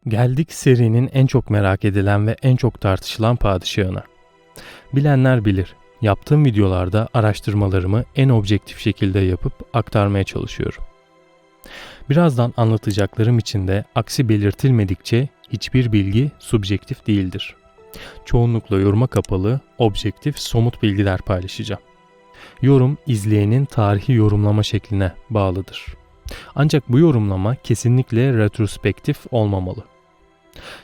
Geldik serinin en çok merak edilen ve en çok tartışılan padişahına. Bilenler bilir, yaptığım videolarda araştırmalarımı en objektif şekilde yapıp aktarmaya çalışıyorum. Birazdan anlatacaklarım için de aksi belirtilmedikçe hiçbir bilgi subjektif değildir. Çoğunlukla yoruma kapalı, objektif, somut bilgiler paylaşacağım. Yorum, izleyenin tarihi yorumlama şekline bağlıdır. Ancak bu yorumlama kesinlikle retrospektif olmamalı.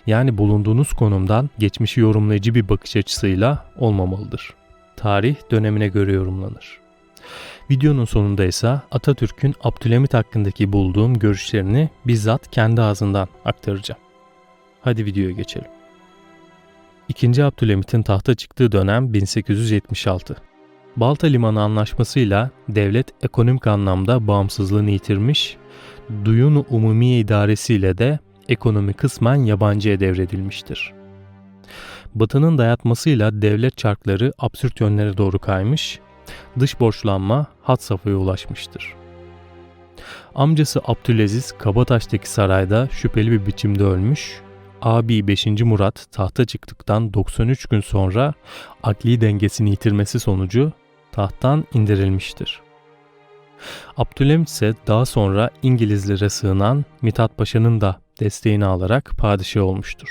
Yani bulunduğunuz konumdan geçmişi yorumlayıcı bir bakış açısıyla olmamalıdır. Tarih dönemine göre yorumlanır. Videonun sonunda ise Atatürk'ün Abdülhamit hakkındaki bulduğum görüşlerini bizzat kendi ağzından aktaracağım. Hadi videoya geçelim. 2. Abdülhamit'in tahta çıktığı dönem 1876. Balta Limanı Anlaşması'yla devlet ekonomik anlamda bağımsızlığını yitirmiş, Duyun-u Umumiye İdaresi ile de ekonomi kısmen yabancıya devredilmiştir. Batı'nın dayatmasıyla devlet çarkları absürt yönlere doğru kaymış, dış borçlanma had safhaya ulaşmıştır. Amcası Abdülaziz Kabataş'taki sarayda şüpheli bir biçimde ölmüş, abi 5. Murat tahta çıktıktan 93 gün sonra akli dengesini yitirmesi sonucu tahttan indirilmiştir. Abdülhamit ise daha sonra İngilizlere sığınan Mithat Paşa'nın da desteğini alarak padişah olmuştur.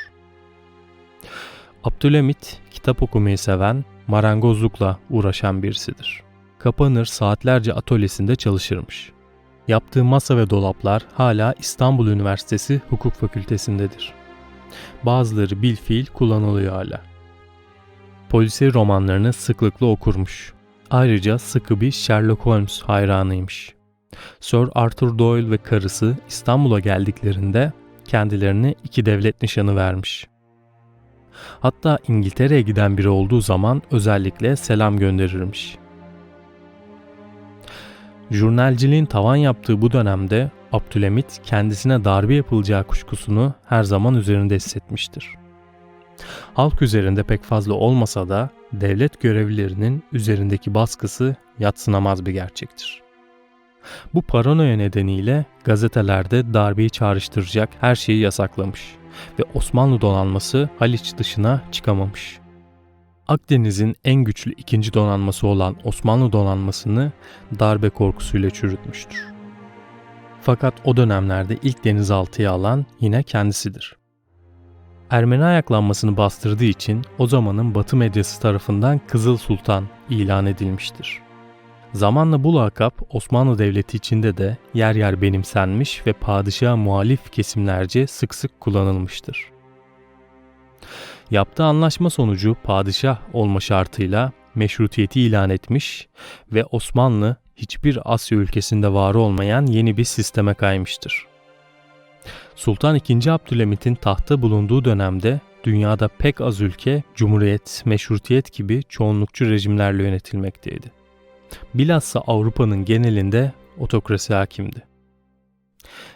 Abdülhamit kitap okumayı seven, marangozlukla uğraşan birisidir. Kapanır saatlerce atölyesinde çalışırmış. Yaptığı masa ve dolaplar hala İstanbul Üniversitesi Hukuk Fakültesindedir. Bazıları bilfiil kullanılıyor hala. Polisiye romanlarını sıklıkla okurmuş. Ayrıca sıkı bir Sherlock Holmes hayranıymış. Sir Arthur Doyle ve karısı İstanbul'a geldiklerinde kendilerine 2 devlet nişanı vermiş. Hatta İngiltere'ye giden biri olduğu zaman özellikle selam gönderirmiş. Jurnalciliğin tavan yaptığı bu dönemde Abdülhamit kendisine darbe yapılacağı kuşkusunu her zaman üzerinde hissetmiştir. Halk üzerinde pek fazla olmasa da devlet görevlilerinin üzerindeki baskısı yadsınamaz bir gerçektir. Bu paranoya nedeniyle gazetelerde darbeyi çağrıştıracak her şeyi yasaklamış ve Osmanlı donanması Haliç dışına çıkamamış. Akdeniz'in en güçlü 2. donanması olan Osmanlı donanmasını darbe korkusuyla çürütmüştür. Fakat o dönemlerde ilk denizaltıyı alan yine kendisidir. Ermeni ayaklanmasını bastırdığı için o zamanın Batı medyası tarafından Kızıl Sultan ilan edilmiştir. Zamanla bu lakap Osmanlı Devleti içinde de yer yer benimsenmiş ve padişaha muhalif kesimlerce sık sık kullanılmıştır. Yaptığı anlaşma sonucu padişah olma şartıyla meşrutiyeti ilan etmiş ve Osmanlı hiçbir Asya ülkesinde var olmayan yeni bir sisteme kaymıştır. Sultan II. Abdülhamit'in tahtta bulunduğu dönemde dünyada pek az ülke cumhuriyet, meşrutiyet gibi çoğunlukçu rejimlerle yönetilmekteydi. Bilhassa Avrupa'nın genelinde otokrasi hakimdi.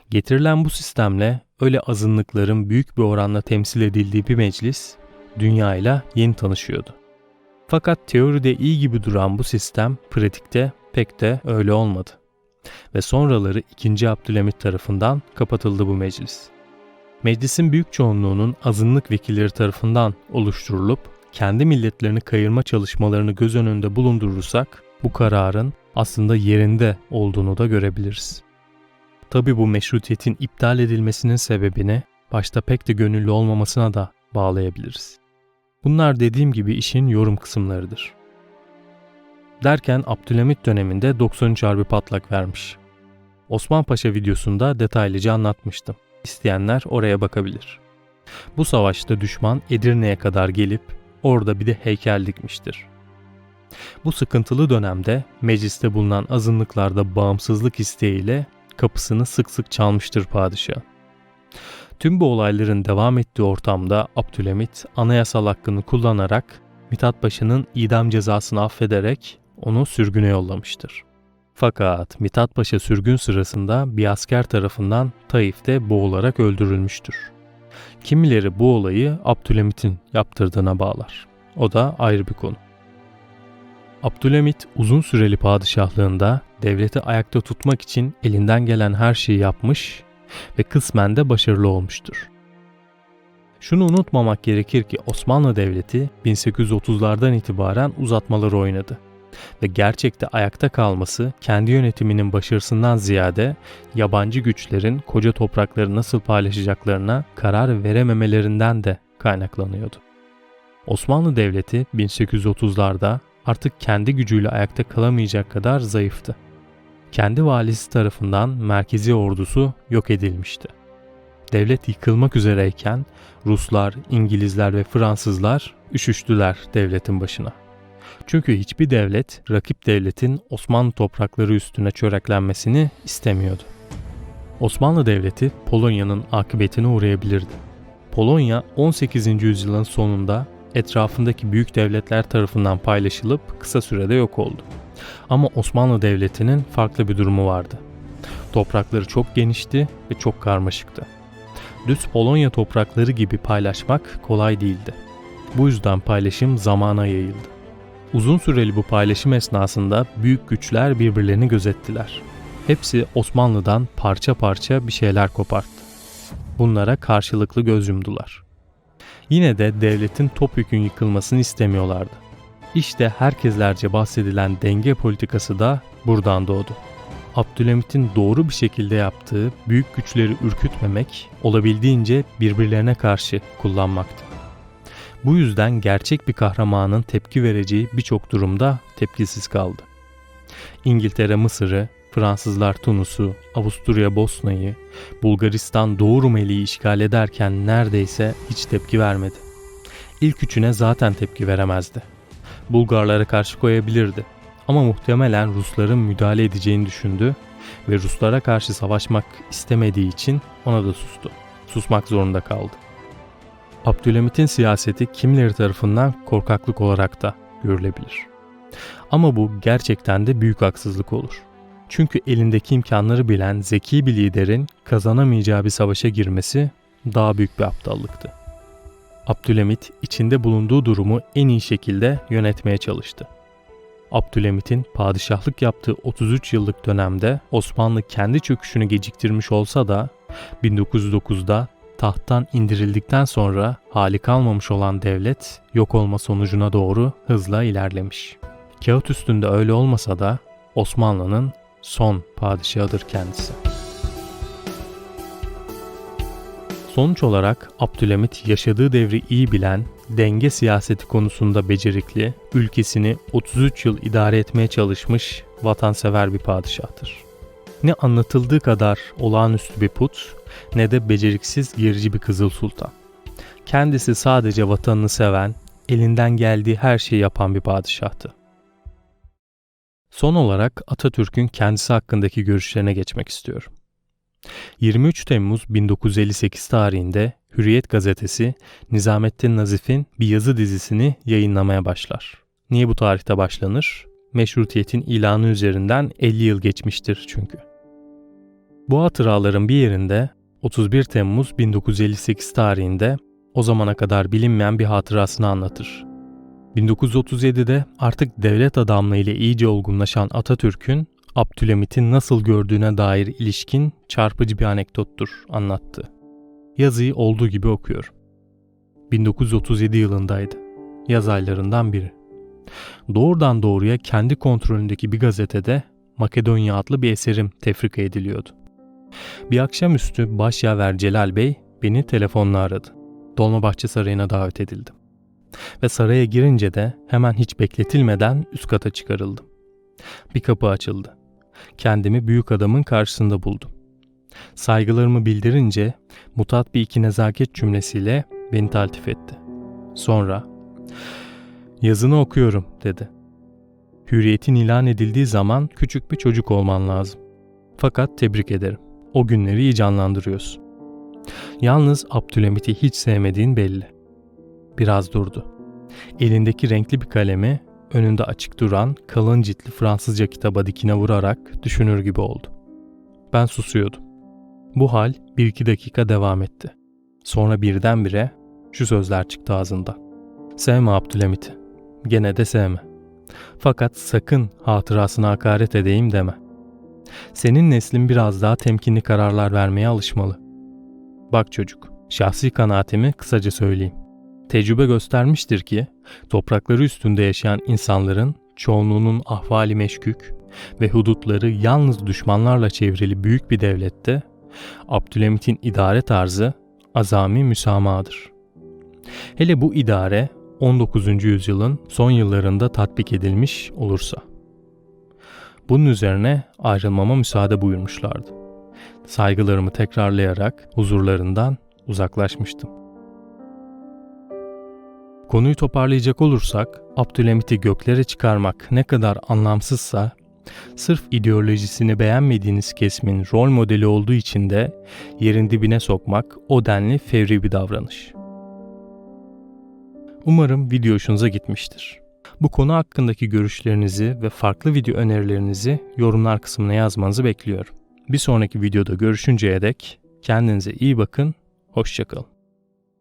Getirilen bu sistemle öyle azınlıkların büyük bir oranla temsil edildiği bir meclis dünyayla yeni tanışıyordu. Fakat teoride iyi gibi duran bu sistem pratikte pek de öyle olmadı. Ve sonraları 2. Abdülhamit tarafından kapatıldı bu meclis. Meclisin büyük çoğunluğunun azınlık vekilleri tarafından oluşturulup kendi milletlerini kayırma çalışmalarını göz önünde bulundurursak bu kararın aslında yerinde olduğunu da görebiliriz. Tabi bu meşrutiyetin iptal edilmesinin sebebini başta pek de gönüllü olmamasına da bağlayabiliriz. Bunlar dediğim gibi işin yorum kısımlarıdır. Derken Abdülhamit döneminde 93 Harbi patlak vermiş. Osman Paşa videosunda detaylıca anlatmıştım. İsteyenler oraya bakabilir. Bu savaşta düşman Edirne'ye kadar gelip orada bir de heykel dikmiştir. Bu sıkıntılı dönemde mecliste bulunan azınlıklarda bağımsızlık isteğiyle kapısını sık sık çalmıştır padişah. Tüm bu olayların devam ettiği ortamda Abdülhamit anayasal hakkını kullanarak Mithat Paşa'nın idam cezasını affederek onu sürgüne yollamıştır. Fakat Mithat Paşa sürgün sırasında bir asker tarafından Taif'te boğularak öldürülmüştür. Kimileri bu olayı Abdülhamit'in yaptırdığına bağlar. O da ayrı bir konu. Abdülhamit uzun süreli padişahlığında devleti ayakta tutmak için elinden gelen her şeyi yapmış ve kısmen de başarılı olmuştur. Şunu unutmamak gerekir ki Osmanlı Devleti 1830'lardan itibaren uzatmaları oynadı. Ve gerçekte ayakta kalması kendi yönetiminin başarısından ziyade yabancı güçlerin koca toprakları nasıl paylaşacaklarına karar verememelerinden de kaynaklanıyordu. Osmanlı Devleti 1830'larda artık kendi gücüyle ayakta kalamayacak kadar zayıftı. Kendi valisi tarafından merkezi ordusu yok edilmişti. Devlet yıkılmak üzereyken Ruslar, İngilizler ve Fransızlar üşüştüler devletin başına. Çünkü hiçbir devlet rakip devletin Osmanlı toprakları üstüne çöreklenmesini istemiyordu. Osmanlı Devleti Polonya'nın akıbetine uğrayabilirdi. Polonya 18. yüzyılın sonunda etrafındaki büyük devletler tarafından paylaşılıp kısa sürede yok oldu. Ama Osmanlı Devleti'nin farklı bir durumu vardı. Toprakları çok genişti ve çok karmaşıktı. Düz Polonya toprakları gibi paylaşmak kolay değildi. Bu yüzden paylaşım zamana yayıldı. Uzun süreli bu paylaşım esnasında büyük güçler birbirlerini gözettiler. Hepsi Osmanlı'dan parça parça bir şeyler koparttı. Bunlara karşılıklı göz yumdular. Yine de devletin topyekün yıkılmasını istemiyorlardı. İşte herkeslerce bahsedilen denge politikası da buradan doğdu. Abdülhamit'in doğru bir şekilde yaptığı büyük güçleri ürkütmemek, olabildiğince birbirlerine karşı kullanmaktı. Bu yüzden gerçek bir kahramanın tepki vereceği birçok durumda tepkisiz kaldı. İngiltere Mısır'ı, Fransızlar Tunus'u, Avusturya Bosna'yı, Bulgaristan Doğu Rumeli'yi işgal ederken neredeyse hiç tepki vermedi. İlk üçüne zaten tepki veremezdi. Bulgarlara karşı koyabilirdi ama muhtemelen Rusların müdahale edeceğini düşündü ve Ruslara karşı savaşmak istemediği için ona da sustu. Susmak zorunda kaldı. Abdülhamit'in siyaseti kimileri tarafından korkaklık olarak da görülebilir. Ama bu gerçekten de büyük haksızlık olur. Çünkü elindeki imkanları bilen zeki bir liderin kazanamayacağı bir savaşa girmesi daha büyük bir aptallıktı. Abdülhamit içinde bulunduğu durumu en iyi şekilde yönetmeye çalıştı. Abdülhamit'in padişahlık yaptığı 33 yıllık dönemde Osmanlı kendi çöküşünü geciktirmiş olsa da 1909'da tahttan indirildikten sonra hali kalmamış olan devlet yok olma sonucuna doğru hızla ilerlemiş. Kağıt üstünde öyle olmasa da Osmanlı'nın son padişahıdır kendisi. Sonuç olarak Abdülhamit yaşadığı devri iyi bilen, denge siyaseti konusunda becerikli, ülkesini 33 yıl idare etmeye çalışmış vatansever bir padişahtır. Ne anlatıldığı kadar olağanüstü bir put, ne de beceriksiz gerici bir Kızıl Sultan. Kendisi sadece vatanını seven, elinden geldiği her şeyi yapan bir padişahtı. Son olarak Atatürk'ün kendisi hakkındaki görüşlerine geçmek istiyorum. 23 Temmuz 1958 tarihinde Hürriyet gazetesi Nizamettin Nazif'in bir yazı dizisini yayınlamaya başlar. Niye bu tarihte başlanır? Meşrutiyetin ilanı üzerinden 50 yıl geçmiştir çünkü. Bu hatıraların bir yerinde 31 Temmuz 1958 tarihinde o zamana kadar bilinmeyen bir hatırasını anlatır. 1937'de artık devlet adamlığı ile iyice olgunlaşan Atatürk'ün Abdülhamit'i nasıl gördüğüne dair ilişkin çarpıcı bir anekdottur anlattı. Yazıyı olduğu gibi okuyorum. 1937 yılındaydı. Yaz aylarından biri. Doğrudan doğruya kendi kontrolündeki bir gazetede Makedonya adlı bir eserim tefrika ediliyordu. Bir akşamüstü başyaver Celal Bey beni telefonla aradı. Dolmabahçe Sarayı'na davet edildim. Ve saraya girince de hemen hiç bekletilmeden üst kata çıkarıldım. Bir kapı açıldı. Kendimi büyük adamın karşısında buldum. Saygılarımı bildirince mutat bir iki nezaket cümlesiyle beni taltif etti. Sonra "Yazını okuyorum," dedi. "Hürriyetin ilan edildiği zaman küçük bir çocuk olman lazım. Fakat tebrik ederim. O günleri iyi canlandırıyorsun. Yalnız Abdülhamit'i hiç sevmediğin belli." Biraz durdu. Elindeki renkli bir kalemi önünde açık duran kalın ciltli Fransızca kitaba dikine vurarak düşünür gibi oldu. Ben susuyordum. Bu hal 1-2 dakika devam etti. Sonra birdenbire şu sözler çıktı ağzından. "Sevme Abdülhamit'i. Gene de sevme. Fakat sakın hatırasına hakaret edeyim deme. Senin neslin biraz daha temkinli kararlar vermeye alışmalı. Bak çocuk, Şahsi kanaatimi kısaca söyleyeyim. Tecrübe göstermiştir ki toprakları üstünde yaşayan insanların çoğunluğunun ahvali meşkük ve hudutları yalnız düşmanlarla çevrili büyük bir devlette Abdülhamit'in idare tarzı azami müsamahadır. Hele bu idare 19. yüzyılın son yıllarında tatbik edilmiş olursa. Bunun üzerine ayrılmama müsaade buyurmuşlardı. Saygılarımı tekrarlayarak huzurlarından uzaklaşmıştım. Konuyu toparlayacak olursak, Abdülhamit'i göklere çıkarmak ne kadar anlamsızsa, sırf ideolojisini beğenmediğiniz kesimin rol modeli olduğu için de yerin dibine sokmak o denli fevri bir davranış. Umarım video hoşunuza gitmiştir. Bu konu hakkındaki görüşlerinizi ve farklı video önerilerinizi yorumlar kısmına yazmanızı bekliyorum. Bir sonraki videoda görüşünceye dek kendinize iyi bakın, hoşça kalın.